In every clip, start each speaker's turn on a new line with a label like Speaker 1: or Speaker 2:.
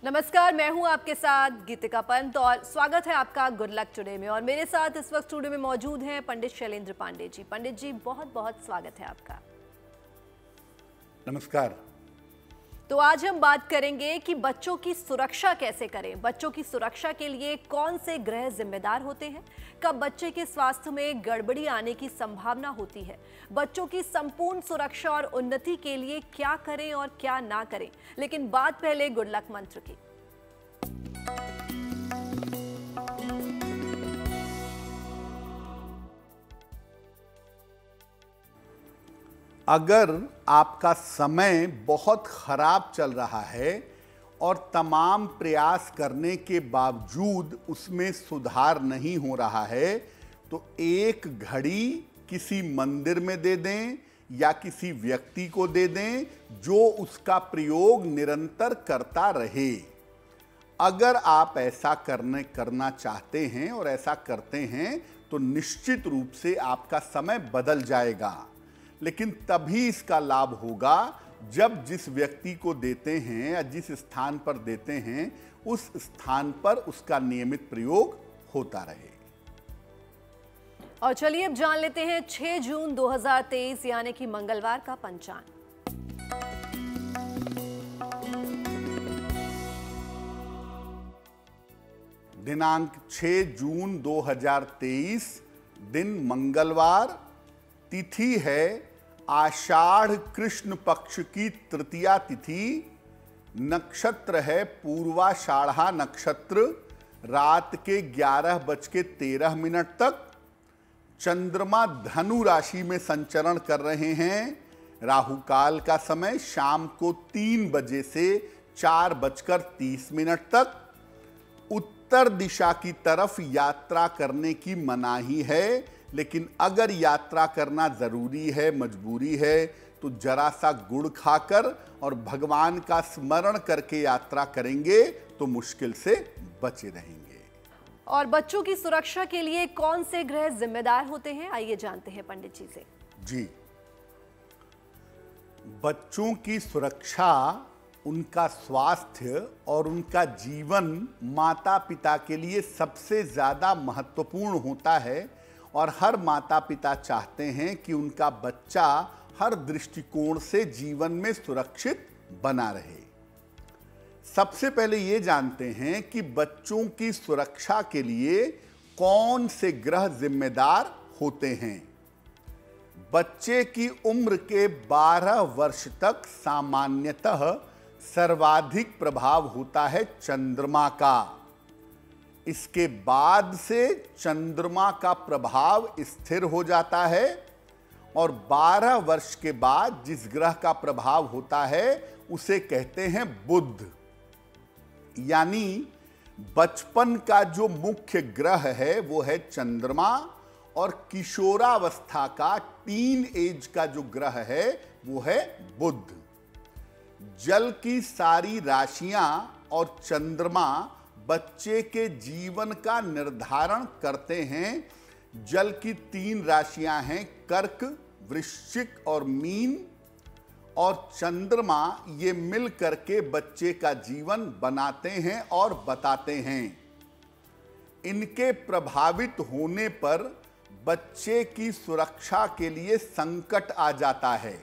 Speaker 1: नमस्कार, मैं हूं आपके साथ गीतिका पंत और स्वागत है आपका गुड लक टुडे में। और मेरे साथ इस वक्त स्टूडियो में मौजूद हैं पंडित शैलेंद्र पांडे जी। पंडित जी, बहुत बहुत स्वागत है आपका।
Speaker 2: नमस्कार।
Speaker 1: तो आज हम बात करेंगे कि बच्चों की सुरक्षा कैसे करें। बच्चों की सुरक्षा के लिए कौन से ग्रह जिम्मेदार होते हैं, कब बच्चे के स्वास्थ्य में गड़बड़ी आने की संभावना होती है, बच्चों की संपूर्ण सुरक्षा और उन्नति के लिए क्या करें और क्या ना करें। लेकिन बात पहले गुड लक मंत्र की।
Speaker 2: अगर आपका समय बहुत खराब चल रहा है और तमाम प्रयास करने के बावजूद उसमें सुधार नहीं हो रहा है, तो एक घड़ी किसी मंदिर में दे दें या किसी व्यक्ति को दे दें जो उसका प्रयोग निरंतर करता रहे। अगर आप ऐसा करना चाहते हैं और ऐसा करते हैं तो निश्चित रूप से आपका समय बदल जाएगा। लेकिन तभी इसका लाभ होगा जब जिस व्यक्ति को देते हैं या जिस स्थान पर देते हैं उस स्थान पर उसका नियमित प्रयोग होता रहे।
Speaker 1: और चलिए अब जान लेते हैं 6 जून 2023 यानी कि मंगलवार का पंचांग।
Speaker 2: दिनांक 6 जून 2023, दिन मंगलवार, तिथि है आषाढ़ कृष्ण पक्ष की तृतीया तिथि, नक्षत्र है पूर्वाषाढ़ा नक्षत्र, रात के 11:13 तक। चंद्रमा धनु राशि में संचरण कर रहे हैं। राहु काल का समय शाम को 3 बजे से 4:30 तक। उत्तर दिशा की तरफ यात्रा करने की मनाही है, लेकिन अगर यात्रा करना जरूरी है, मजबूरी है, तो जरा सा गुड़ खाकर और भगवान का स्मरण करके यात्रा करेंगे तो मुश्किल से बचे रहेंगे।
Speaker 1: और बच्चों की सुरक्षा के लिए कौन से ग्रह जिम्मेदार होते हैं, आइए जानते हैं पंडित जी से।
Speaker 2: जी, बच्चों की सुरक्षा, उनका स्वास्थ्य और उनका जीवन माता पिता के लिए सबसे ज्यादा महत्वपूर्ण होता है। और हर माता पिता चाहते हैं कि उनका बच्चा हर दृष्टिकोण से जीवन में सुरक्षित बना रहे। सबसे पहले ये जानते हैं कि बच्चों की सुरक्षा के लिए कौन से ग्रह जिम्मेदार होते हैं। बच्चे की उम्र के 12 वर्ष तक सामान्यतः सर्वाधिक प्रभाव होता है चंद्रमा का। इसके बाद से चंद्रमा का प्रभाव स्थिर हो जाता है और 12 वर्ष के बाद जिस ग्रह का प्रभाव होता है उसे कहते हैं बुध। यानी बचपन का जो मुख्य ग्रह है वो है चंद्रमा, और किशोरावस्था का टीन एज का जो ग्रह है वो है बुध। जल की सारी राशियां और चंद्रमा बच्चे के जीवन का निर्धारण करते हैं। जल की 3 राशियां हैं, कर्क, वृश्चिक और मीन, और चंद्रमा ये मिल करके बच्चे का जीवन बनाते हैं और बताते हैं। इनके प्रभावित होने पर बच्चे की सुरक्षा के लिए संकट आ जाता है।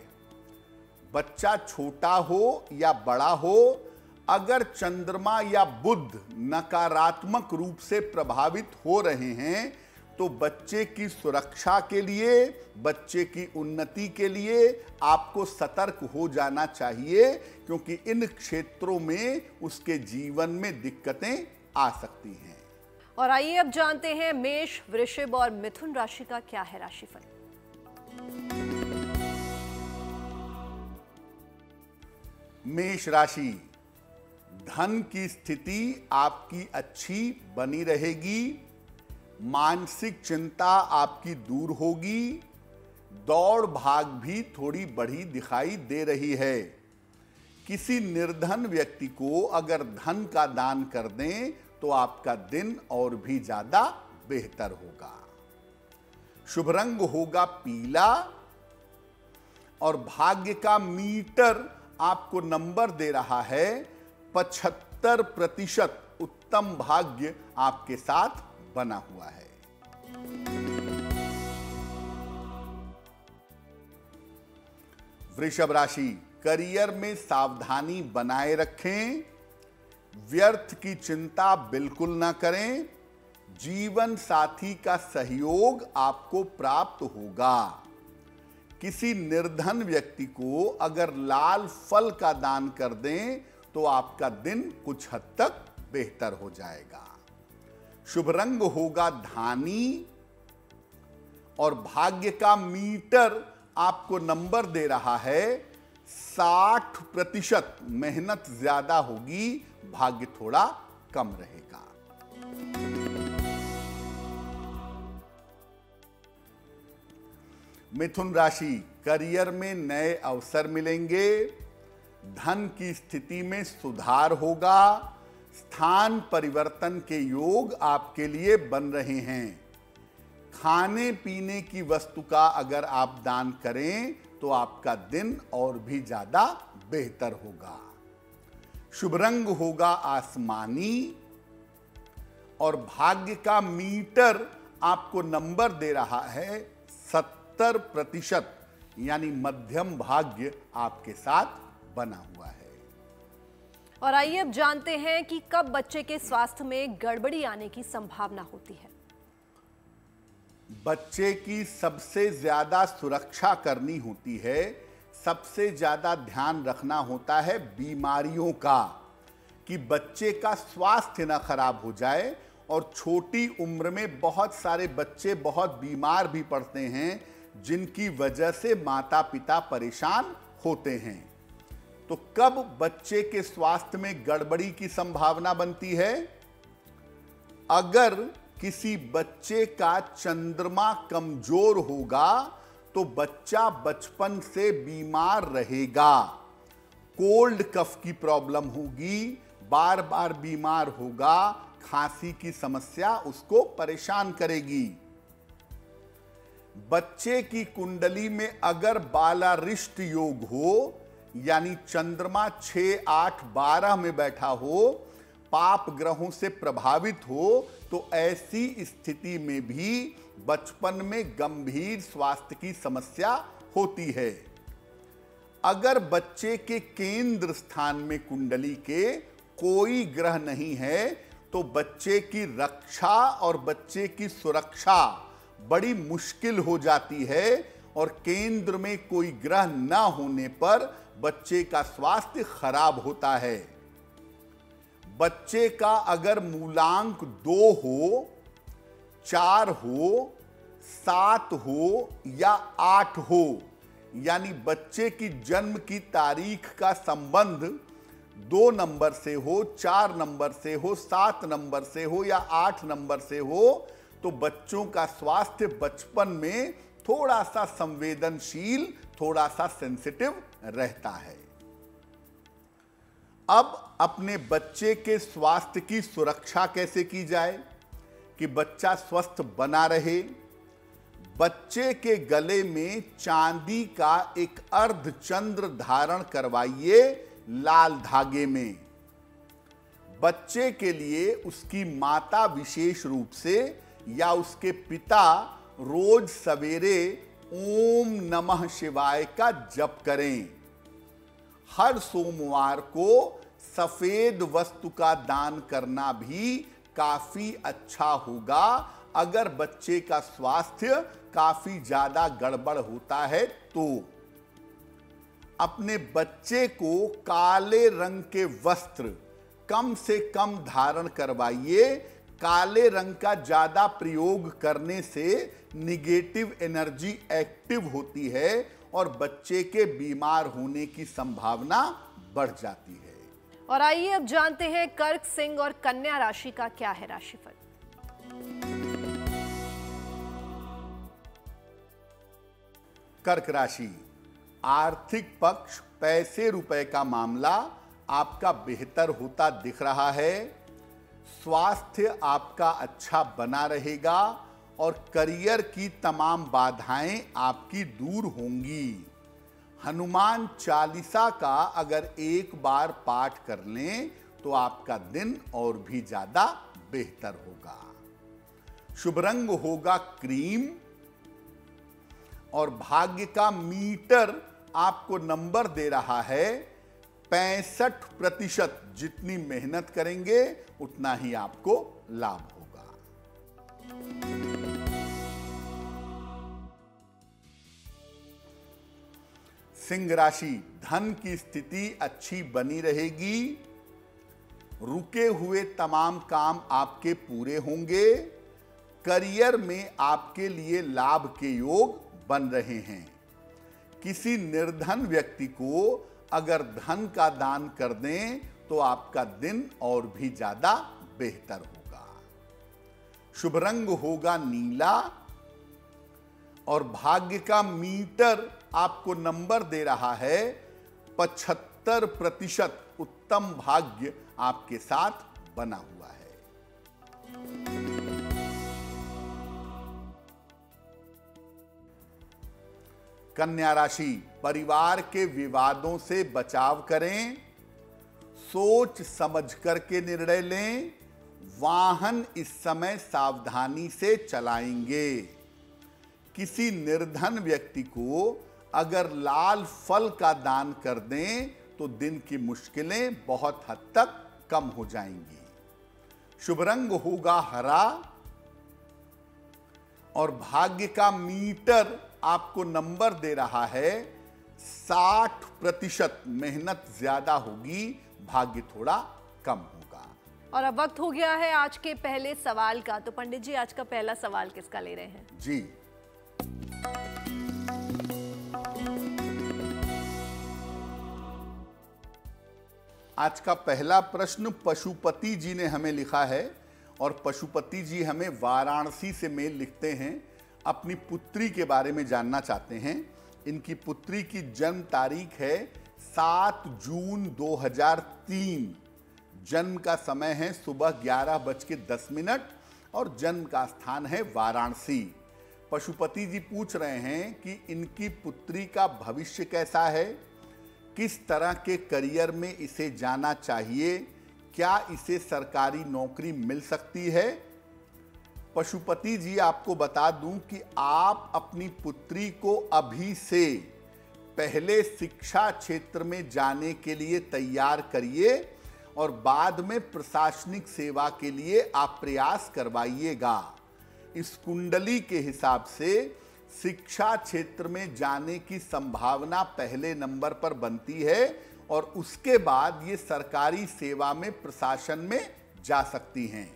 Speaker 2: बच्चा छोटा हो या बड़ा हो, अगर चंद्रमा या बुध नकारात्मक रूप से प्रभावित हो रहे हैं तो बच्चे की सुरक्षा के लिए, बच्चे की उन्नति के लिए आपको सतर्क हो जाना चाहिए, क्योंकि इन क्षेत्रों में उसके जीवन में दिक्कतें आ सकती हैं।
Speaker 1: और आइए अब जानते हैं मेष, वृषभ और मिथुन राशि का क्या है राशिफल।
Speaker 2: मेष राशि, धन की स्थिति आपकी अच्छी बनी रहेगी। मानसिक चिंता आपकी दूर होगी। दौड़ भाग भी थोड़ी बढ़ी दिखाई दे रही है। किसी निर्धन व्यक्ति को अगर धन का दान कर दें तो आपका दिन और भी ज्यादा बेहतर होगा। शुभ रंग होगा पीला और भाग्य का मीटर आपको नंबर दे रहा है 75। 70% उत्तम भाग्य आपके साथ बना हुआ है। वृषभ राशि, करियर में सावधानी बनाए रखें, व्यर्थ की चिंता बिल्कुल ना करें, जीवन साथी का सहयोग आपको प्राप्त होगा। किसी निर्धन व्यक्ति को अगर लाल फल का दान कर दें तो आपका दिन कुछ हद तक बेहतर हो जाएगा। शुभ रंग होगा धानी और भाग्य का मीटर आपको नंबर दे रहा है 60%। मेहनत ज्यादा होगी, भाग्य थोड़ा कम रहेगा। मिथुन राशि, करियर में नए अवसर मिलेंगे, धन की स्थिति में सुधार होगा, स्थान परिवर्तन के योग आपके लिए बन रहे हैं। खाने पीने की वस्तु का अगर आप दान करें तो आपका दिन और भी ज्यादा बेहतर होगा। शुभ रंग होगा आसमानी और भाग्य का मीटर आपको नंबर दे रहा है 70%, यानी मध्यम भाग्य आपके साथ बना हुआ है।
Speaker 1: और आइए अब जानते हैं कि कब बच्चे के स्वास्थ्य में गड़बड़ी आने की संभावना होती है।
Speaker 2: बच्चे की सबसे ज्यादा सुरक्षा करनी होती है, सबसे ज्यादा ध्यान रखना होता है बीमारियों का, कि बच्चे का स्वास्थ्य ना खराब हो जाए। और छोटी उम्र में बहुत सारे बच्चे बहुत बीमार भी पड़ते हैं, जिनकी वजह से माता पिता परेशान होते हैं। तो कब बच्चे के स्वास्थ्य में गड़बड़ी की संभावना बनती है? अगर किसी बच्चे का चंद्रमा कमजोर होगा तो बच्चा बचपन से बीमार रहेगा, कोल्ड कफ की प्रॉब्लम होगी, बार बार बीमार होगा, खांसी की समस्या उसको परेशान करेगी। बच्चे की कुंडली में अगर बालारिष्ट योग हो, यानी चंद्रमा 6, 8, 12 में बैठा हो, पाप ग्रहों से प्रभावित हो, तो ऐसी स्थिति में भी बचपन में गंभीर स्वास्थ्य की समस्या होती है। अगर बच्चे के केंद्र स्थान में कुंडली के कोई ग्रह नहीं है तो बच्चे की रक्षा और बच्चे की सुरक्षा बड़ी मुश्किल हो जाती है, और केंद्र में कोई ग्रह न होने पर बच्चे का स्वास्थ्य खराब होता है। बच्चे का अगर मूलांक 2 हो, 4 हो, 7 हो या 8 हो, यानी बच्चे की जन्म की तारीख का संबंध 2 नंबर से हो, 4 नंबर से हो, 7 नंबर से हो या 8 नंबर से हो, तो बच्चों का स्वास्थ्य बचपन में थोड़ा सा संवेदनशील, थोड़ा सा सेंसिटिव रहता है। अब अपने बच्चे के स्वास्थ्य की सुरक्षा कैसे की जाए कि बच्चा स्वस्थ बना रहे? बच्चे के गले में चांदी का एक अर्धचंद्र धारण करवाइए लाल धागे में। बच्चे के लिए उसकी माता विशेष रूप से या उसके पिता रोज सवेरे ओम नमः शिवाय का जप करें। हर सोमवार को सफेद वस्तु का दान करना भी काफी अच्छा होगा। अगर बच्चे का स्वास्थ्य काफी ज्यादा गड़बड़ होता है तो अपने बच्चे को काले रंग के वस्त्र कम से कम धारण करवाइए। काले रंग का ज्यादा प्रयोग करने से निगेटिव एनर्जी एक्टिव होती है और बच्चे के बीमार होने की संभावना बढ़ जाती है।
Speaker 1: और आइए अब जानते हैं कर्क, सिंह और कन्या राशि का क्या है राशिफल।
Speaker 2: कर्क राशि, आर्थिक पक्ष पैसे रुपए का मामला आपका बेहतर होता दिख रहा है। स्वास्थ्य आपका अच्छा बना रहेगा और करियर की तमाम बाधाएं आपकी दूर होंगी। हनुमान चालीसा का अगर एक बार पाठ कर लें तो आपका दिन और भी ज्यादा बेहतर होगा। शुभ रंग होगा क्रीम और भाग्य का मीटर आपको नंबर दे रहा है 65%। जितनी मेहनत करेंगे उतना ही आपको लाभ होगा। सिंह राशि, धन की स्थिति अच्छी बनी रहेगी। रुके हुए तमाम काम आपके पूरे होंगे। करियर में आपके लिए लाभ के योग बन रहे हैं। किसी निर्धन व्यक्ति को अगर धन का दान कर दें तो आपका दिन और भी ज्यादा बेहतर होगा। शुभ रंग होगा नीला और भाग्य का मीटर आपको नंबर दे रहा है 75%। उत्तम भाग्य आपके साथ बना हुआ है। कन्या राशि, परिवार के विवादों से बचाव करें। सोच समझ करके निर्णय लें। वाहन इस समय सावधानी से चलाएंगे। किसी निर्धन व्यक्ति को अगर लाल फल का दान कर दें तो दिन की मुश्किलें बहुत हद तक कम हो जाएंगी। शुभ रंग होगा हरा और भाग्य का मीटर आपको नंबर दे रहा है 60%। मेहनत ज्यादा होगी, भाग्य थोड़ा कम होगा।
Speaker 1: और अब वक्त हो गया है आज के पहले सवाल का। तो पंडित जी, आज का पहला सवाल किसका ले रहे हैं?
Speaker 2: जी, आज का पहला प्रश्न पशुपति जी ने हमें लिखा है और पशुपति जी हमें वाराणसी से मेल लिखते हैं। अपनी पुत्री के बारे में जानना चाहते हैं। इनकी पुत्री की जन्म तारीख है 7 जून 2003। जन्म का समय है सुबह 11:10 और जन्म का स्थान है वाराणसी। पशुपति जी पूछ रहे हैं कि इनकी पुत्री का भविष्य कैसा है, किस तरह के करियर में इसे जाना चाहिए, क्या इसे सरकारी नौकरी मिल सकती है। पशुपति जी, आपको बता दूं कि आप अपनी पुत्री को अभी से पहले शिक्षा क्षेत्र में जाने के लिए तैयार करिए और बाद में प्रशासनिक सेवा के लिए आप प्रयास करवाइएगा। इस कुंडली के हिसाब से शिक्षा क्षेत्र में जाने की संभावना पहले नंबर पर बनती है और उसके बाद ये सरकारी सेवा में प्रशासन में जा सकती हैं।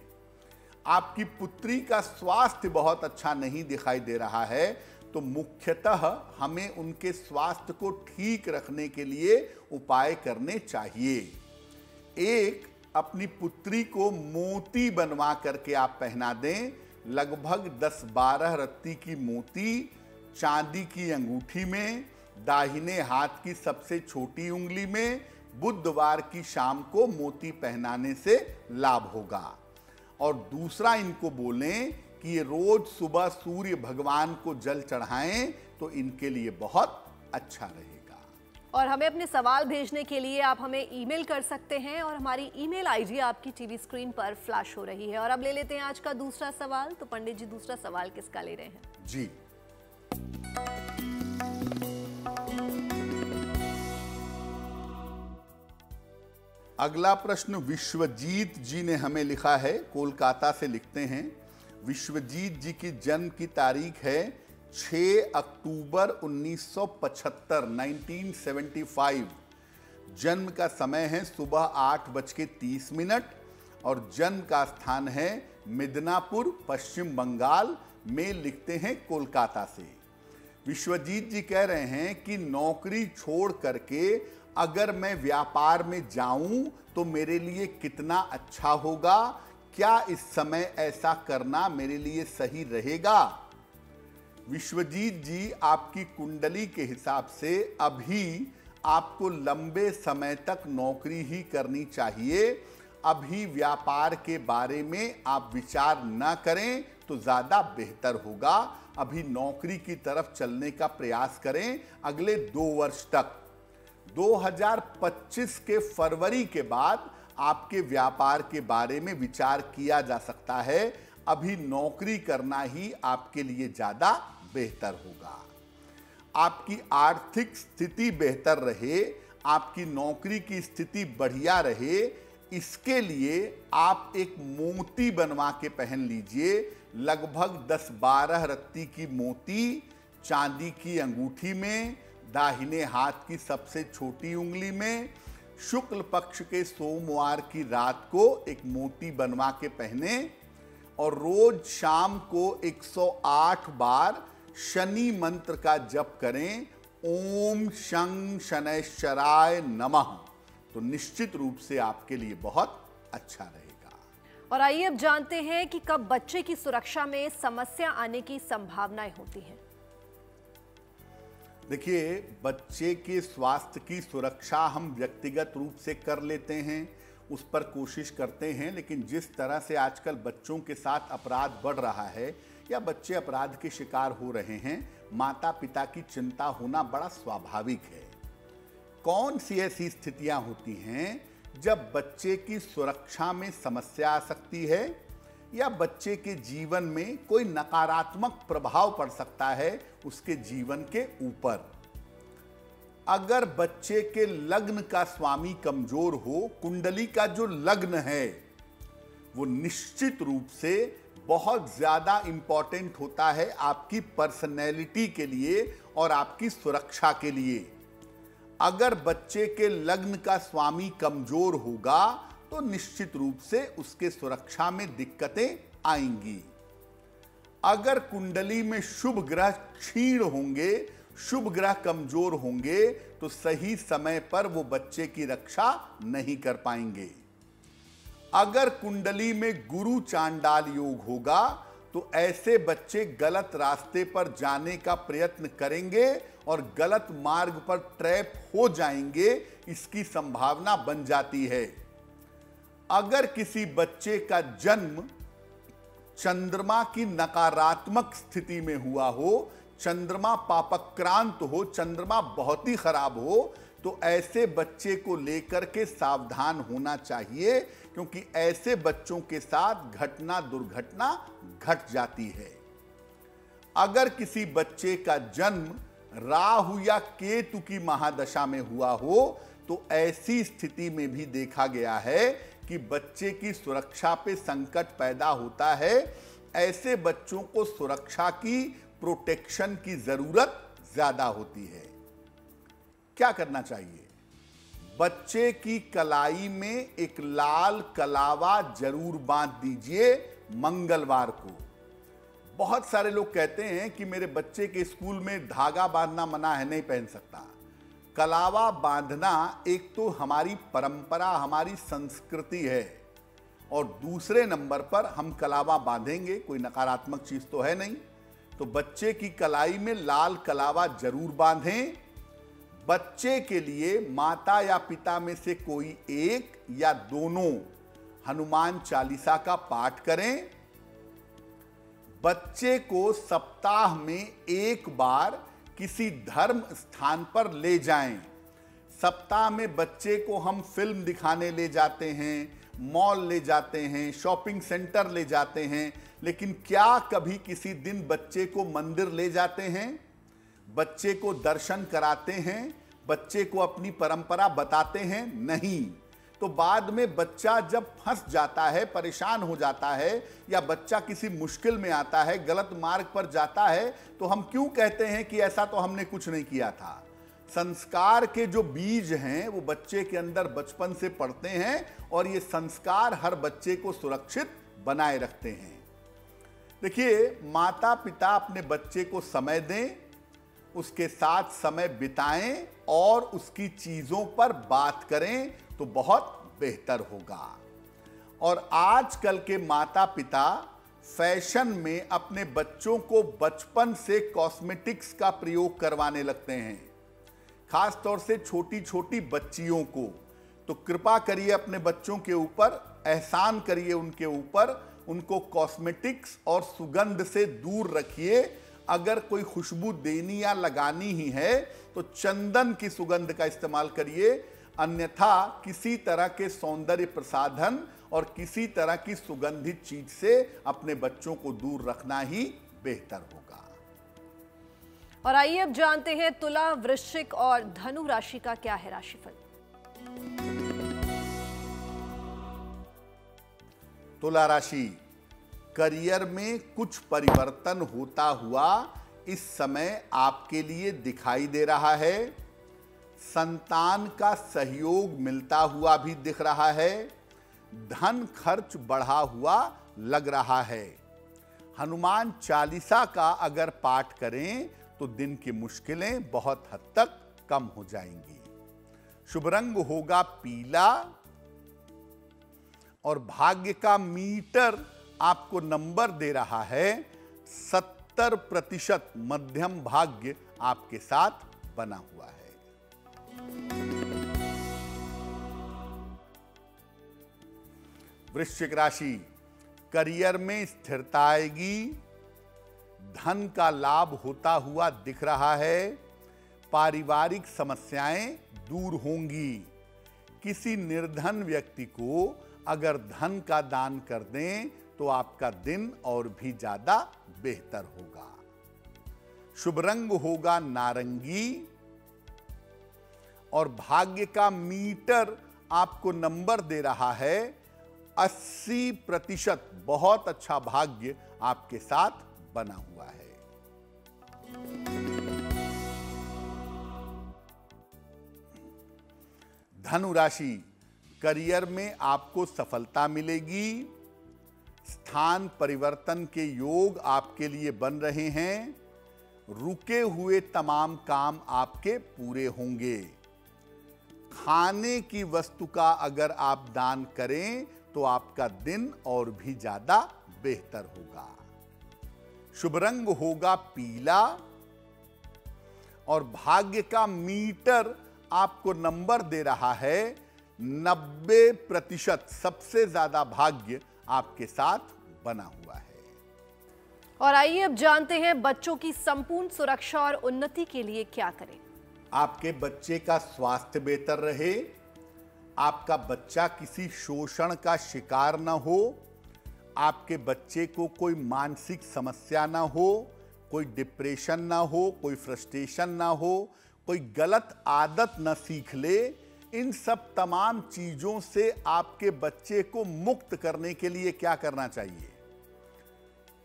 Speaker 2: आपकी पुत्री का स्वास्थ्य बहुत अच्छा नहीं दिखाई दे रहा है, तो मुख्यतः हमें उनके स्वास्थ्य को ठीक रखने के लिए उपाय करने चाहिए। एक, अपनी पुत्री को मोती बनवा करके आप पहना दें। लगभग 10-12 रत्ती की मोती चांदी की अंगूठी में, दाहिने हाथ की सबसे छोटी उंगली में बुधवार की शाम को मोती पहनाने से लाभ होगा। और दूसरा, इनको बोलें कि ये रोज सुबह सूर्य भगवान को जल चढ़ाएं तो इनके लिए बहुत अच्छा रहेगा।
Speaker 1: और हमें अपने सवाल भेजने के लिए आप हमें ईमेल कर सकते हैं और हमारी ईमेल आईडी आपकी टीवी स्क्रीन पर फ्लैश हो रही है। और अब ले लेते हैं आज का दूसरा सवाल। तो पंडित जी, दूसरा सवाल किसका ले रहे हैं?
Speaker 2: जी, अगला प्रश्न विश्वजीत जी ने हमें लिखा है, कोलकाता से लिखते हैं। विश्वजीत जी की जन्म की तारीख है 6 अक्टूबर 1975, 1975। जन्म का समय है सुबह 8:30 और जन्म का स्थान है मिदनापुर, पश्चिम बंगाल। मेल लिखते हैं कोलकाता से। विश्वजीत जी कह रहे हैं कि नौकरी छोड़ करके अगर मैं व्यापार में जाऊं तो मेरे लिए कितना अच्छा होगा, क्या इस समय ऐसा करना मेरे लिए सही रहेगा। विश्वजीत जी, आपकी कुंडली के हिसाब से अभी आपको लंबे समय तक नौकरी ही करनी चाहिए। अभी व्यापार के बारे में आप विचार न करें तो ज़्यादा बेहतर होगा। अभी नौकरी की तरफ चलने का प्रयास करें अगले 2 वर्ष तक। 2025 के फरवरी के बाद आपके व्यापार के बारे में विचार किया जा सकता है। अभी नौकरी करना ही आपके लिए ज़्यादा बेहतर होगा। आपकी आर्थिक स्थिति बेहतर रहे, आपकी नौकरी की स्थिति बढ़िया रहे, इसके लिए आप एक मोती बनवा के पहन लीजिए। लगभग 10-12 रत्ती की मोती चांदी की अंगूठी में, दाहिने हाथ की सबसे छोटी उंगली में, शुक्ल पक्ष के सोमवार की रात को एक मोती बनवा के पहने और रोज शाम को 108 बार शनि मंत्र का जप करें, ओम शं शनैश्चराय नमः। तो निश्चित रूप से आपके लिए बहुत अच्छा रहेगा।
Speaker 1: और आइए अब जानते हैं कि कब बच्चे की सुरक्षा में समस्या आने की संभावनाएं होती हैं।
Speaker 2: देखिए, बच्चे के स्वास्थ्य की सुरक्षा हम व्यक्तिगत रूप से कर लेते हैं, उस पर कोशिश करते हैं, लेकिन जिस तरह से आजकल बच्चों के साथ अपराध बढ़ रहा है या बच्चे अपराध के शिकार हो रहे हैं, माता पिता की चिंता होना बड़ा स्वाभाविक है। कौन सी ऐसी स्थितियां होती हैं जब बच्चे की सुरक्षा में समस्या आ सकती है या बच्चे के जीवन में कोई नकारात्मक प्रभाव पड़ सकता है उसके जीवन के ऊपर। अगर बच्चे के लग्न का स्वामी कमजोर हो, कुंडली का जो लग्न है वो निश्चित रूप से बहुत ज्यादा इंपॉर्टेंट होता है आपकी पर्सनैलिटी के लिए और आपकी सुरक्षा के लिए। अगर बच्चे के लग्न का स्वामी कमजोर होगा तो निश्चित रूप से उसके सुरक्षा में दिक्कतें आएंगी। अगर कुंडली में शुभ ग्रह क्षीण होंगे, शुभ ग्रह कमजोर होंगे, तो सही समय पर वो बच्चे की रक्षा नहीं कर पाएंगे। अगर कुंडली में गुरु चांडाल योग होगा तो ऐसे बच्चे गलत रास्ते पर जाने का प्रयत्न करेंगे और गलत मार्ग पर ट्रैप हो जाएंगे, इसकी संभावना बन जाती है। अगर किसी बच्चे का जन्म चंद्रमा की नकारात्मक स्थिति में हुआ हो, चंद्रमा पापक्रांत हो, चंद्रमा बहुत ही खराब हो, तो ऐसे बच्चे को लेकर के सावधान होना चाहिए, क्योंकि ऐसे बच्चों के साथ घटना दुर्घटना घट जाती है। अगर किसी बच्चे का जन्म राहु या केतु की महादशा में हुआ हो तो ऐसी स्थिति में भी देखा गया है कि बच्चे की सुरक्षा पे संकट पैदा होता है। ऐसे बच्चों को सुरक्षा की, प्रोटेक्शन की जरूरत ज्यादा होती है। क्या करना चाहिए? बच्चे की कलाई में एक लाल कलावा जरूर बांध दीजिए मंगलवार को। बहुत सारे लोग कहते हैं कि मेरे बच्चे के स्कूल में धागा बांधना मना है, नहीं पहन सकता। कलावा बांधना एक तो हमारी परंपरा, हमारी संस्कृति है, और दूसरे नंबर पर हम कलावा बांधेंगे, कोई नकारात्मक चीज तो है नहीं। तो बच्चे की कलाई में लाल कलावा जरूर बांधें। बच्चे के लिए माता या पिता में से कोई एक या दोनों हनुमान चालीसा का पाठ करें। बच्चे को सप्ताह में एक बार किसी धर्म स्थान पर ले जाएं। सप्ताह में बच्चे को हम फिल्म दिखाने ले जाते हैं, मॉल ले जाते हैं, शॉपिंग सेंटर ले जाते हैं, लेकिन क्या कभी किसी दिन बच्चे को मंदिर ले जाते हैं, बच्चे को दर्शन कराते हैं, बच्चे को अपनी परंपरा बताते हैं? नहीं। तो बाद में बच्चा जब फंस जाता है, परेशान हो जाता है, या बच्चा किसी मुश्किल में आता है, गलत मार्ग पर जाता है, तो हम क्यों कहते हैं कि ऐसा तो हमने कुछ नहीं किया था? संस्कार के जो बीज हैं वो बच्चे के अंदर बचपन से पड़ते हैं और ये संस्कार हर बच्चे को सुरक्षित बनाए रखते हैं। देखिए, माता पिता अपने बच्चे को समय दें, उसके साथ समय बिताएं और उसकी चीजों पर बात करें तो बहुत बेहतर होगा। और आजकल के माता पिता फैशन में अपने बच्चों को बचपन से कॉस्मेटिक्स का प्रयोग करवाने लगते हैं, खास तौर से छोटी छोटी बच्चियों को। तो कृपा करिए अपने बच्चों के ऊपर एहसान करिए, उनके ऊपर, उनको कॉस्मेटिक्स और सुगंध से दूर रखिए। अगर कोई खुशबू देनी या लगानी ही है तो चंदन की सुगंध का इस्तेमाल करिए। अन्यथा किसी तरह के सौंदर्य प्रसाधन और किसी तरह की सुगंधित चीज से अपने बच्चों को दूर रखना ही बेहतर होगा।
Speaker 1: और आइए अब जानते हैं तुला, वृश्चिक और धनु राशि का क्या है राशिफल।
Speaker 2: तुला राशि, करियर में कुछ परिवर्तन होता हुआ इस समय आपके लिए दिखाई दे रहा है। संतान का सहयोग मिलता हुआ भी दिख रहा है। धन खर्च बढ़ा हुआ लग रहा है। हनुमान चालीसा का अगर पाठ करें तो दिन की मुश्किलें बहुत हद तक कम हो जाएंगी। शुभ रंग होगा पीला और भाग्य का मीटर आपको नंबर दे रहा है 70% मध्यम भाग्य आपके साथ बना हुआ है। वृश्चिक राशि, करियर में स्थिरता आएगी। धन का लाभ होता हुआ दिख रहा है। पारिवारिक समस्याएं दूर होंगी। किसी निर्धन व्यक्ति को अगर धन का दान कर दें तो आपका दिन और भी ज्यादा बेहतर होगा। शुभ रंग होगा नारंगी और भाग्य का मीटर आपको नंबर दे रहा है 80%। बहुत अच्छा भाग्य आपके साथ बना हुआ है। धनु राशि, करियर में आपको सफलता मिलेगी। स्थान परिवर्तन के योग आपके लिए बन रहे हैं। रुके हुए तमाम काम आपके पूरे होंगे। खाने की वस्तु का अगर आप दान करें तो आपका दिन और भी ज्यादा बेहतर होगा। शुभ रंग होगा पीला और भाग्य का मीटर आपको नंबर दे रहा है 90%। सबसे ज्यादा भाग्य आपके साथ बना हुआ है।
Speaker 1: और आइए अब जानते हैं बच्चों की संपूर्ण सुरक्षा और उन्नति के लिए क्या करें।
Speaker 2: आपके बच्चे का स्वास्थ्य बेहतर रहे, आपका बच्चा किसी शोषण का शिकार न हो, आपके बच्चे को कोई मानसिक समस्या ना हो, कोई डिप्रेशन ना हो, कोई फ्रस्ट्रेशन ना हो, कोई गलत आदत न सीख ले। इन सब तमाम चीजों से आपके बच्चे को मुक्त करने के लिए क्या करना चाहिए?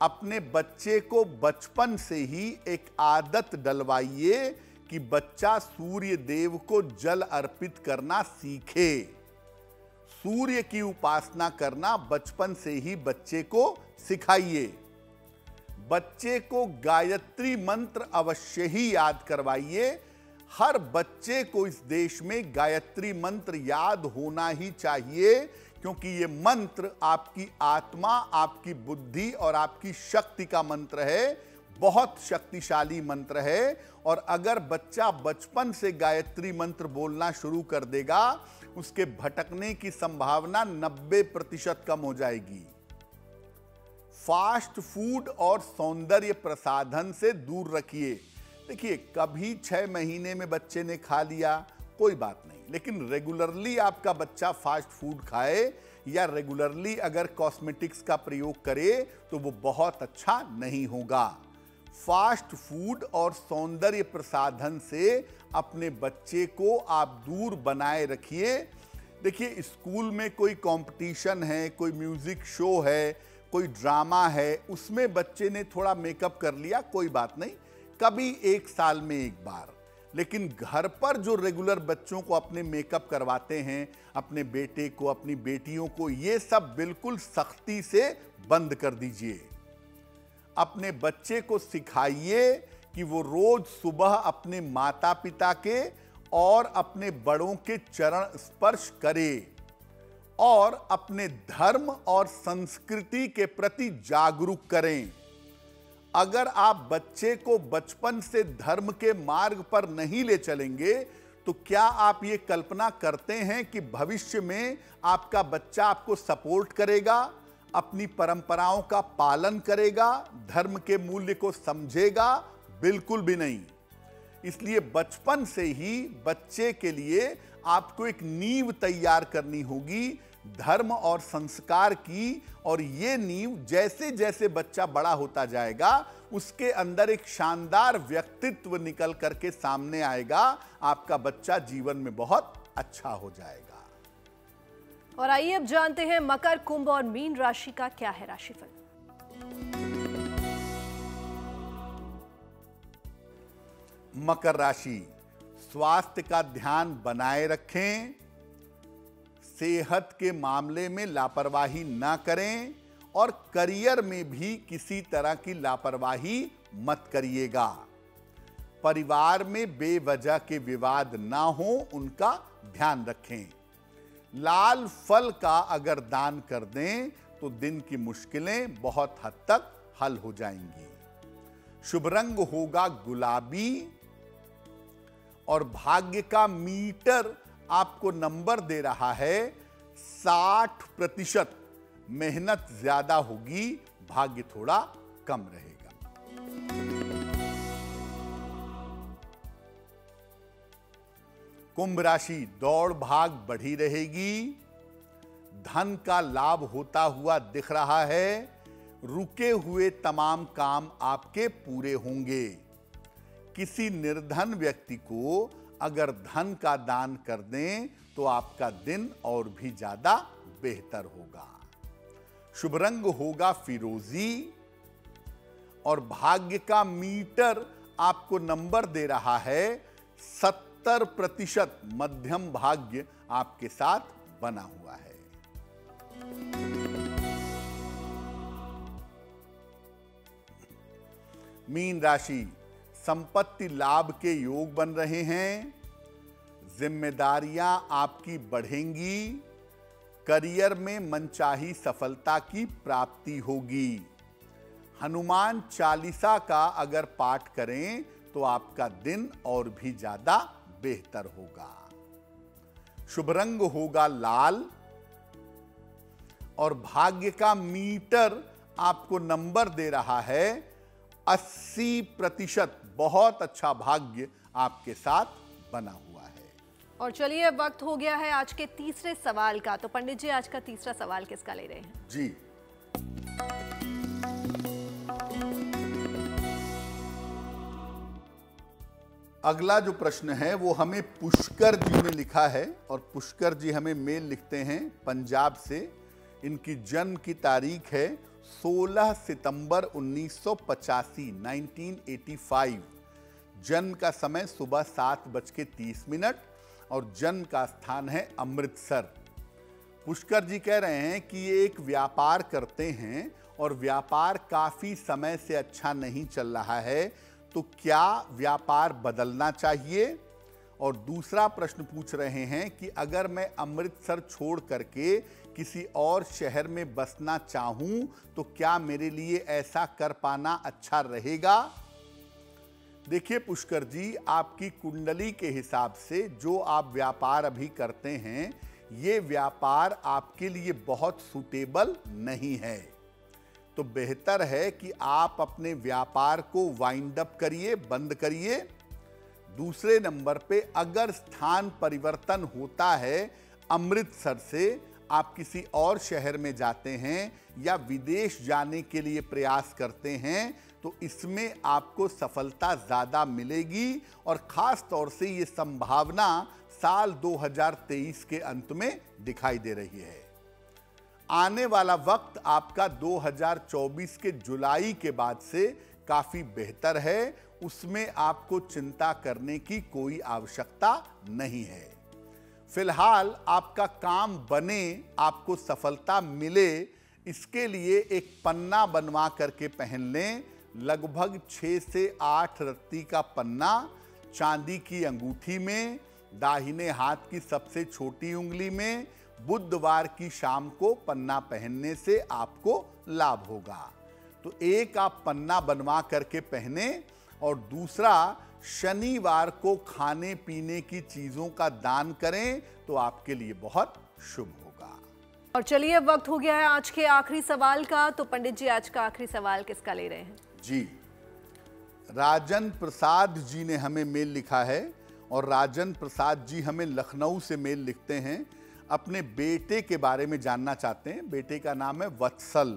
Speaker 2: अपने बच्चे को बचपन से ही एक आदत डलवाइए कि बच्चा सूर्य देव को जल अर्पित करना सीखे। सूर्य की उपासना करना बचपन से ही बच्चे को सिखाइए। बच्चे को गायत्री मंत्र अवश्य ही याद करवाइए। हर बच्चे को इस देश में गायत्री मंत्र याद होना ही चाहिए, क्योंकि ये मंत्र आपकी आत्मा, आपकी बुद्धि और आपकी शक्ति का मंत्र है। बहुत शक्तिशाली मंत्र है। और अगर बच्चा बचपन से गायत्री मंत्र बोलना शुरू कर देगा, उसके भटकने की संभावना 90% कम हो जाएगी। फास्ट फूड और सौंदर्य प्रसाधन से दूर रखिए। देखिए, कभी 6 महीने में बच्चे ने खा लिया कोई बात नहीं, लेकिन रेगुलरली आपका बच्चा फास्ट फूड खाए या रेगुलरली अगर कॉस्मेटिक्स का प्रयोग करे तो वो बहुत अच्छा नहीं होगा। फास्ट फूड और सौंदर्य प्रसाधन से अपने बच्चे को आप दूर बनाए रखिए। देखिए, स्कूल में कोई कंपटीशन है, कोई म्यूजिक शो है, कोई ड्रामा है, उसमें बच्चे ने थोड़ा मेकअप कर लिया, कोई बात नहीं, कभी 1 साल में एक बार। लेकिन घर पर जो रेगुलर बच्चों को अपने मेकअप करवाते हैं, अपने बेटे को, अपनी बेटियों को, ये सब बिल्कुल सख्ती से बंद कर दीजिए। अपने बच्चे को सिखाइए कि वो रोज सुबह अपने माता पिता के और अपने बड़ों के चरण स्पर्श करे और अपने धर्म और संस्कृति के प्रति जागरूक करें। अगर आप बच्चे को बचपन से धर्म के मार्ग पर नहीं ले चलेंगे तो क्या आप ये कल्पना करते हैं कि भविष्य में आपका बच्चा आपको सपोर्ट करेगा, अपनी परंपराओं का पालन करेगा, धर्म के मूल्य को समझेगा? बिल्कुल भी नहीं। इसलिए बचपन से ही बच्चे के लिए आपको एक नींव तैयार करनी होगी धर्म और संस्कार की, और ये नींव जैसे जैसे बच्चा बड़ा होता जाएगा उसके अंदर एक शानदार व्यक्तित्व निकल करके सामने आएगा। आपका बच्चा जीवन में बहुत अच्छा हो जाएगा।
Speaker 1: और आइए अब जानते हैं मकर, कुंभ और मीन राशि का क्या है राशिफल।
Speaker 2: मकर राशि, स्वास्थ्य का ध्यान बनाए रखें, सेहत के मामले में लापरवाही ना करें और करियर में भी किसी तरह की लापरवाही मत करिएगा। परिवार में बेवजह के विवाद ना हो, उनका ध्यान रखें। लाल फल का अगर दान कर दें तो दिन की मुश्किलें बहुत हद तक हल हो जाएंगी। शुभ रंग होगा गुलाबी और भाग्य का मीटर आपको नंबर दे रहा है 60%। मेहनत ज्यादा होगी, भाग्य थोड़ा कम रहेगा। कुंभ राशि, दौड़ भाग बढ़ी रहेगी, धन का लाभ होता हुआ दिख रहा है, रुके हुए तमाम काम आपके पूरे होंगे। किसी निर्धन व्यक्ति को अगर धन का दान कर दें तो आपका दिन और भी ज्यादा बेहतर होगा। शुभ रंग होगा फिरोजी और भाग्य का मीटर आपको नंबर दे रहा है 70%। मध्यम भाग्य आपके साथ बना हुआ है। मीन राशि, संपत्ति लाभ के योग बन रहे हैं, जिम्मेदारियां आपकी बढ़ेंगी, करियर में मनचाही सफलता की प्राप्ति होगी। हनुमान चालीसा का अगर पाठ करें तो आपका दिन और भी ज्यादा बेहतर होगा। शुभ रंग होगा लाल और भाग्य का मीटर आपको नंबर दे रहा है 80%। बहुत अच्छा भाग्य आपके साथ बना हुआ है।
Speaker 1: और चलिए वक्त हो गया है आज के तीसरे सवाल का। तो पंडित जी, आज का तीसरा सवाल किसका ले रहे हैं?
Speaker 2: जी, अगला जो प्रश्न है वो हमें पुष्कर जी ने लिखा है और पुष्कर जी हमें मेल लिखते हैं पंजाब से। इनकी जन्म की तारीख है 16 सितंबर 1985, 1985। जन्म का समय सुबह 7:30 और जन्म का स्थान है अमृतसर। पुष्कर जी कह रहे हैं कि ये एक व्यापार करते हैं और व्यापार काफी समय से अच्छा नहीं चल रहा है, तो क्या व्यापार बदलना चाहिए? और दूसरा प्रश्न पूछ रहे हैं कि अगर मैं अमृतसर छोड़ करके किसी और शहर में बसना चाहूं तो क्या मेरे लिए ऐसा कर पाना अच्छा रहेगा? देखिए पुष्कर जी, आपकी कुंडली के हिसाब से जो आप व्यापार अभी करते हैं, ये व्यापार आपके लिए बहुत सूटेबल नहीं है। तो बेहतर है कि आप अपने व्यापार को वाइंड अप करिए, बंद करिए। दूसरे नंबर पे अगर स्थान परिवर्तन होता है, अमृतसर से आप किसी और शहर में जाते हैं या विदेश जाने के लिए प्रयास करते हैं, तो इसमें आपको सफलता ज़्यादा मिलेगी और ख़ास तौर से ये संभावना साल 2023 के अंत में दिखाई दे रही है। आने वाला वक्त आपका 2024 के जुलाई के बाद से काफ़ी बेहतर है, उसमें आपको चिंता करने की कोई आवश्यकता नहीं है। फिलहाल आपका काम बने, आपको सफलता मिले, इसके लिए एक पन्ना बनवा करके पहन लें। लगभग 6 से 8 रत्ती का पन्ना चांदी की अंगूठी में, दाहिने हाथ की सबसे छोटी उंगली में, बुधवार की शाम को पन्ना पहनने से आपको लाभ होगा। तो एक आप पन्ना बनवा करके पहने और दूसरा शनिवार को खाने पीने की चीजों का दान करें तो आपके लिए बहुत शुभ होगा।
Speaker 1: और चलिए वक्त हो गया है आज के आखिरी सवाल का। तो पंडित जी, आज का आखिरी सवाल किसका ले रहे हैं?
Speaker 2: जी, राजन प्रसाद जी ने हमें मेल लिखा है और राजन प्रसाद जी हमें लखनऊ से मेल लिखते हैं, अपने बेटे के बारे में जानना चाहते हैं। बेटे का नाम है वत्सल।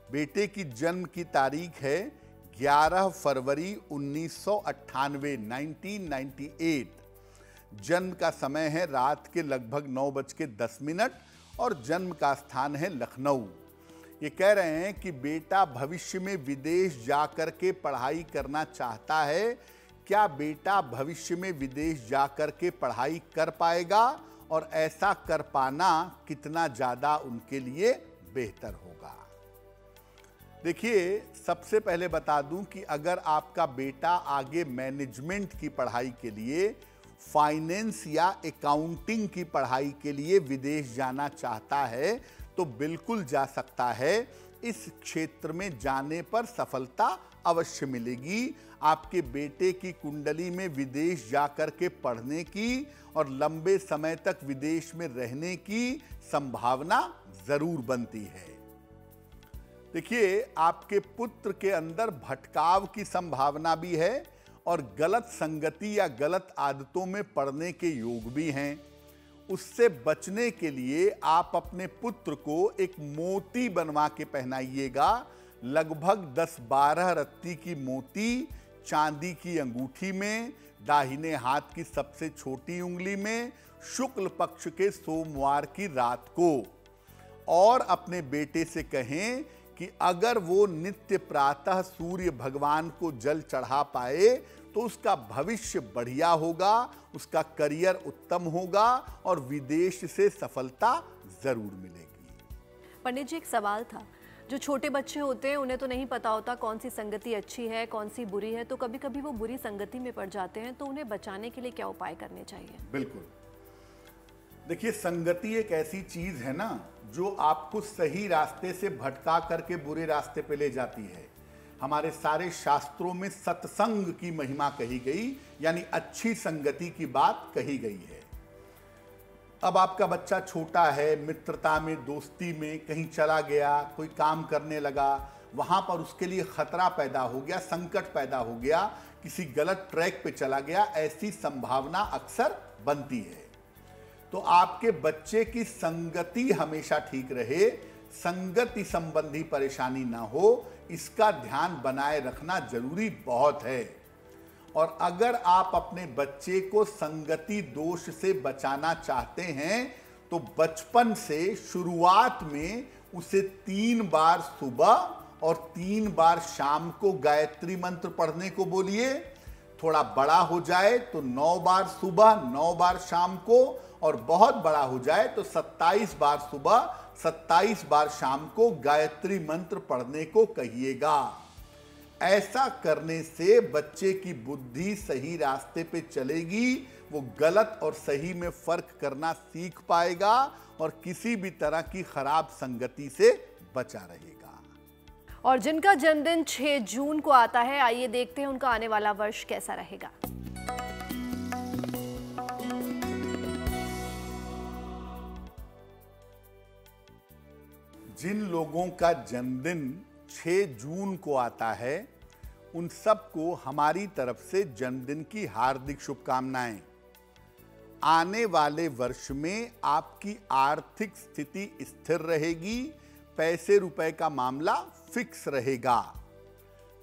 Speaker 2: बेटे की जन्म की तारीख है 11 फरवरी 1998, 1998। जन्म का समय है रात के लगभग 9:10 और जन्म का स्थान है लखनऊ। ये कह रहे हैं कि बेटा भविष्य में विदेश जाकर के पढ़ाई करना चाहता है। क्या बेटा भविष्य में विदेश जाकर के पढ़ाई कर पाएगा और ऐसा कर पाना कितना ज़्यादा उनके लिए बेहतर होगा? देखिए, सबसे पहले बता दूं कि अगर आपका बेटा आगे मैनेजमेंट की पढ़ाई के लिए, फाइनेंस या अकाउंटिंग की पढ़ाई के लिए विदेश जाना चाहता है तो बिल्कुल जा सकता है। इस क्षेत्र में जाने पर सफलता अवश्य मिलेगी। आपके बेटे की कुंडली में विदेश जाकर के पढ़ने की और लंबे समय तक विदेश में रहने की संभावना जरूर बनती है। देखिए, आपके पुत्र के अंदर भटकाव की संभावना भी है और गलत संगति या गलत आदतों में पड़ने के योग भी हैं। उससे बचने के लिए आप अपने पुत्र को एक मोती बनवा के पहनाइएगा। लगभग 10-12 रत्ती की मोती चांदी की अंगूठी में, दाहिने हाथ की सबसे छोटी उंगली में, शुक्ल पक्ष के सोमवार की रात को। और अपने बेटे से कहें कि अगर वो नित्य प्रातः सूर्य भगवान को जल चढ़ा पाए तो उसका भविष्य बढ़िया होगा, उसका करियर उत्तम होगा और विदेश से सफलता जरूर मिलेगी।
Speaker 1: पंडित जी, एक सवाल था। जो छोटे बच्चे होते हैं उन्हें तो नहीं पता होता कौन सी संगति अच्छी है, कौन सी बुरी है, तो कभी कभी वो बुरी संगति में पड़ जाते हैं, तो उन्हें बचाने के लिए क्या उपाय करने चाहिए?
Speaker 2: बिल्कुल, देखिए, संगति एक ऐसी चीज है ना जो आपको सही रास्ते से भटका करके बुरे रास्ते पे ले जाती है। हमारे सारे शास्त्रों में सत्संग की महिमा कही गई, यानी अच्छी संगति की बात कही गई है। अब आपका बच्चा छोटा है, मित्रता में, दोस्ती में कहीं चला गया, कोई काम करने लगा, वहां पर उसके लिए खतरा पैदा हो गया, संकट पैदा हो गया, किसी गलत ट्रैक पे चला गया, ऐसी संभावना अक्सर बनती है। तो आपके बच्चे की संगति हमेशा ठीक रहे, संगति संबंधी परेशानी ना हो, इसका ध्यान बनाए रखना जरूरी बहुत है। और अगर आप अपने बच्चे को संगति दोष से बचाना चाहते हैं तो बचपन से शुरुआत में उसे 3 बार सुबह और 3 बार शाम को गायत्री मंत्र पढ़ने को बोलिए। थोड़ा बड़ा हो जाए तो 9 बार सुबह, 9 बार शाम को, और बहुत बड़ा हो जाए तो 27 बार सुबह, 27 बार शाम को गायत्री मंत्र पढ़ने को कहिएगा। ऐसा करने से बच्चे की बुद्धि सही रास्ते पे चलेगी, वो गलत और सही में फर्क करना सीख पाएगा और किसी भी तरह की खराब संगति से बचा रहेगा।
Speaker 1: और जिनका जन्मदिन 6 जून को आता है, आइए देखते हैं उनका आने वाला वर्ष कैसा रहेगा।
Speaker 2: जिन लोगों का जन्मदिन 6 जून को आता है उन सबको हमारी तरफ से जन्मदिन की हार्दिक शुभकामनाएं। आने वाले वर्ष में आपकी आर्थिक स्थिति स्थिर रहेगी, पैसे रुपए का मामला फिक्स रहेगा।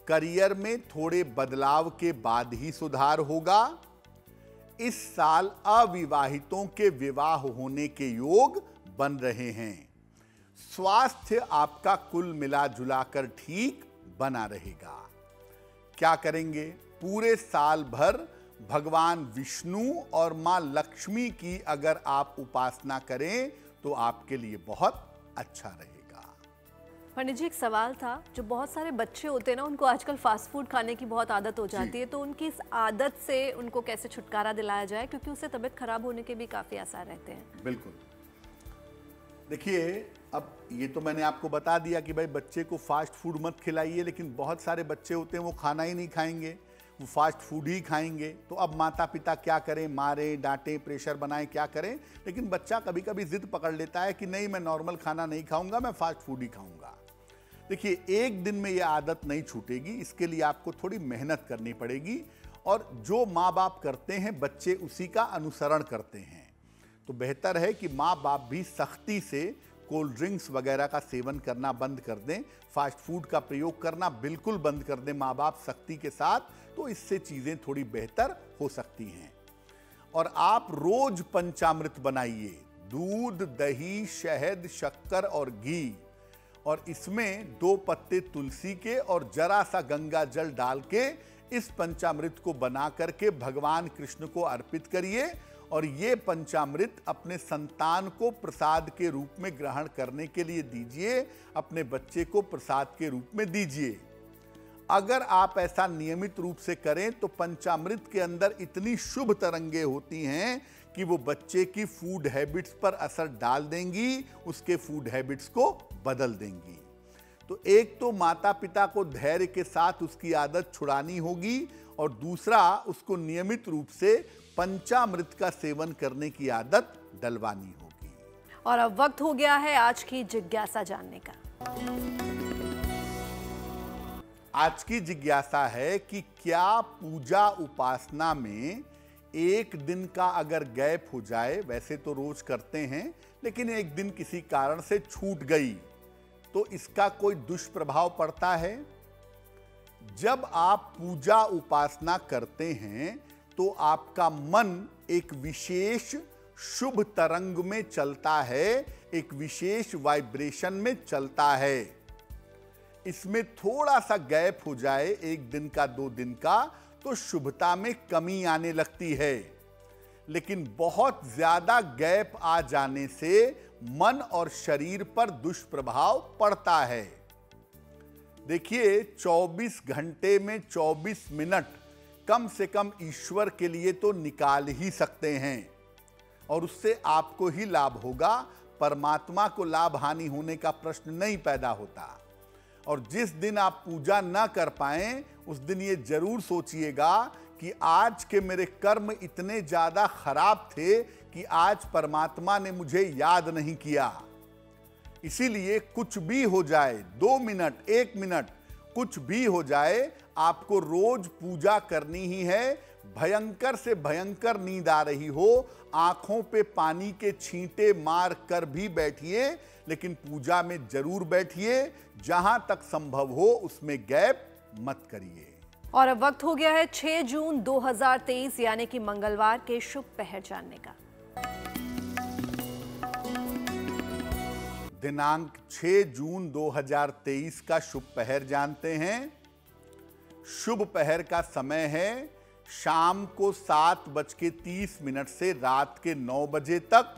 Speaker 2: करियर में थोड़े बदलाव के बाद ही सुधार होगा। इस साल अविवाहितों के विवाह होने के योग बन रहे हैं। स्वास्थ्य आपका कुल मिलाजुलाकर ठीक बना रहेगा। क्या करेंगे? पूरे साल भर भगवान विष्णु और मां लक्ष्मी की अगर आप उपासना करें तो आपके लिए बहुत अच्छा रहेगा।
Speaker 1: पंडित जी, एक सवाल था। जो बहुत सारे बच्चे होते हैं ना, उनको आजकल फास्ट फूड खाने की बहुत आदत हो जाती है, तो उनकी इस आदत से उनको कैसे छुटकारा दिलाया जाए, क्योंकि उससे तबीयत खराब होने के भी काफी आसार रहते हैं।
Speaker 2: बिल्कुल, देखिए, अब ये तो मैंने आपको बता दिया कि भाई बच्चे को फास्ट फूड मत खिलाइए, लेकिन बहुत सारे बच्चे होते हैं वो खाना ही नहीं खाएंगे, वो फास्ट फूड ही खाएंगे। तो अब माता पिता क्या करें? मारें, डांटें, प्रेशर बनाएं, क्या करें? लेकिन बच्चा कभी कभी जिद पकड़ लेता है कि नहीं, मैं नॉर्मल खाना नहीं खाऊंगा, मैं फास्ट फूड ही खाऊंगा। देखिए, एक दिन में ये आदत नहीं छूटेगी, इसके लिए आपको थोड़ी मेहनत करनी पड़ेगी। और जो माँ बाप करते हैं बच्चे उसी का अनुसरण करते हैं। तो बेहतर है कि माँ बाप भी सख्ती से कोल्ड ड्रिंक्स वगैरह का सेवन करना बंद कर दें, फास्ट फूड का प्रयोग करना बिल्कुल बंद कर दें माँ बाप सख्ती के साथ, तो इससे चीज़ें थोड़ी बेहतर हो सकती हैं। और आप रोज पंचामृत बनाइए, दूध, दही, शहद, शक्कर और घी, और इसमें 2 पत्ते तुलसी के और जरा सा गंगा जल डाल के इस पंचामृत को बना करके भगवान कृष्ण को अर्पित करिए, और ये पंचामृत अपने संतान को प्रसाद के रूप में ग्रहण करने के लिए दीजिए, अपने बच्चे को प्रसाद के रूप में दीजिए। अगर आप ऐसा नियमित रूप से करें तो पंचामृत के अंदर इतनी शुभ तरंगे होती हैं कि वो बच्चे की फूड हैबिट्स पर असर डाल देंगी, उसके फूड हैबिट्स को बदल देंगी। तो एक तो माता पिता को धैर्य के साथ उसकी आदत छुड़ानी होगी, और दूसरा उसको नियमित रूप से पंचामृत का सेवन करने की आदत डलवानी होगी।
Speaker 1: और अब वक्त हो गया है आज की जिज्ञासा जानने का।
Speaker 2: आज की जिज्ञासा है कि क्या पूजा उपासना में एक दिन का अगर गैप हो जाए, वैसे तो रोज करते हैं, लेकिन एक दिन किसी कारण से छूट गई, तो इसका कोई दुष्प्रभाव पड़ता है? जब आप पूजा उपासना करते हैं तो आपका मन एक विशेष शुभ तरंग में चलता है, एक विशेष वाइब्रेशन में चलता है। इसमें थोड़ा सा गैप हो जाए, 1 दिन का 2 दिन का, तो शुभता में कमी आने लगती है। लेकिन बहुत ज्यादा गैप आ जाने से मन और शरीर पर दुष्प्रभाव पड़ता है। देखिए, 24 घंटे में 24 मिनट कम से कम ईश्वर के लिए तो निकाल ही सकते हैं, और उससे आपको ही लाभ होगा, परमात्मा को लाभ हानि होने का प्रश्न नहीं पैदा होता। और जिस दिन आप पूजा ना कर पाएं, उस दिन ये जरूर सोचिएगा कि आज के मेरे कर्म इतने ज्यादा खराब थे कि आज परमात्मा ने मुझे याद नहीं किया। इसीलिए कुछ भी हो जाए, 2 मिनट, 1 मिनट, कुछ भी हो जाए, आपको रोज पूजा करनी ही है। भयंकर से भयंकर नींद आ रही हो, आंखों पे पानी के छींटे मार कर भी बैठिए, लेकिन पूजा में जरूर बैठिए। जहां तक संभव हो उसमें गैप मत करिए।
Speaker 1: और अब वक्त हो गया है 6 जून 2023 यानी कि मंगलवार के शुभ पहर जानने का।
Speaker 2: दिनांक 6 जून 2023 का शुभ पहर जानते हैं। शुभ पहर का समय है शाम को 7:30 से रात के 9 बजे तक।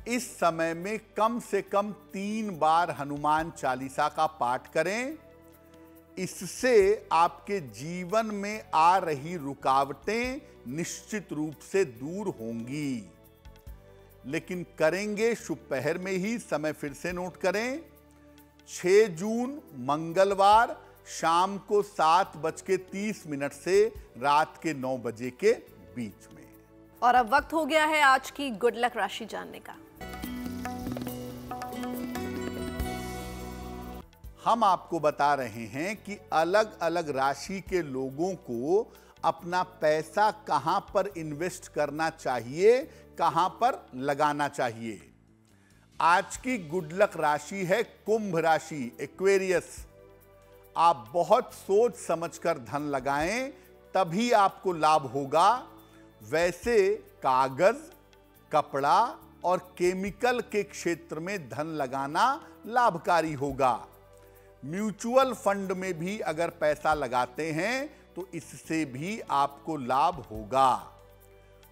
Speaker 2: इस समय में कम से कम 3 बार हनुमान चालीसा का पाठ करें। इससे आपके जीवन में आ रही रुकावटें निश्चित रूप से दूर होंगी। लेकिन करेंगे शुभ पहर में ही। समय फिर से नोट करें, 6 जून मंगलवार शाम को 7:30 से रात के 9 बजे के बीच में।
Speaker 1: और अब वक्त हो गया है आज की गुड लक राशि जानने का।
Speaker 2: हम आपको बता रहे हैं कि अलग अलग राशि के लोगों को अपना पैसा कहां पर इन्वेस्ट करना चाहिए, कहां पर लगाना चाहिए। आज की गुड लक राशि है कुंभ राशि, एक्वेरियस। आप बहुत सोच समझकर धन लगाएं, तभी आपको लाभ होगा। वैसे कागज, कपड़ा और केमिकल के क्षेत्र में धन लगाना लाभकारी होगा। म्यूचुअल फंड में भी अगर पैसा लगाते हैं तो इससे भी आपको लाभ होगा।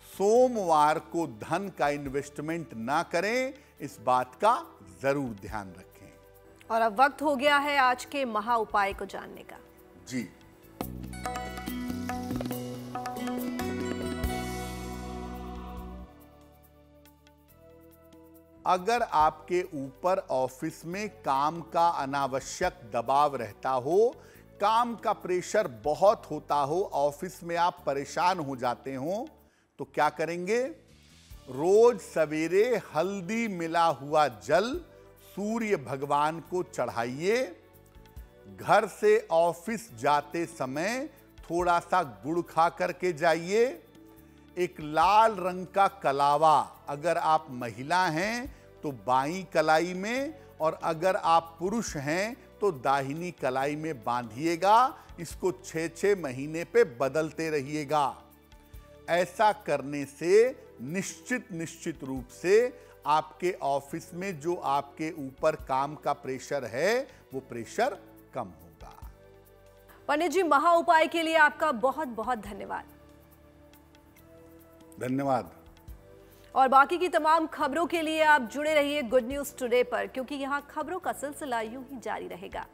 Speaker 2: सोमवार को धन का इन्वेस्टमेंट ना करें, इस बात का जरूर ध्यान रखें।
Speaker 1: और अब वक्त हो गया है आज के महा उपाय को जानने का।
Speaker 2: जी, अगर आपके ऊपर ऑफिस में काम का अनावश्यक दबाव रहता हो, काम का प्रेशर बहुत होता हो, ऑफिस में आप परेशान हो जाते हो, तो क्या करेंगे? रोज सवेरे हल्दी मिला हुआ जल सूर्य भगवान को चढ़ाइए। घर से ऑफिस जाते समय थोड़ा सा गुड़ खा करके जाइए। एक लाल रंग का कलावा, अगर आप महिला हैं तो बाईं कलाई में, और अगर आप पुरुष हैं तो दाहिनी कलाई में बांधिएगा। इसको 6-6 महीने पे बदलते रहिएगा। ऐसा करने से निश्चित रूप से आपके ऑफिस में जो आपके ऊपर काम का प्रेशर है वो प्रेशर कम होगा।
Speaker 1: पंडित जी, महा उपाय के लिए आपका बहुत बहुत धन्यवाद।
Speaker 2: धन्यवाद।
Speaker 1: और बाकी की तमाम खबरों के लिए आप जुड़े रहिए गुड न्यूज टुडे पर, क्योंकि यहाँ खबरों का सिलसिला यूं ही जारी रहेगा।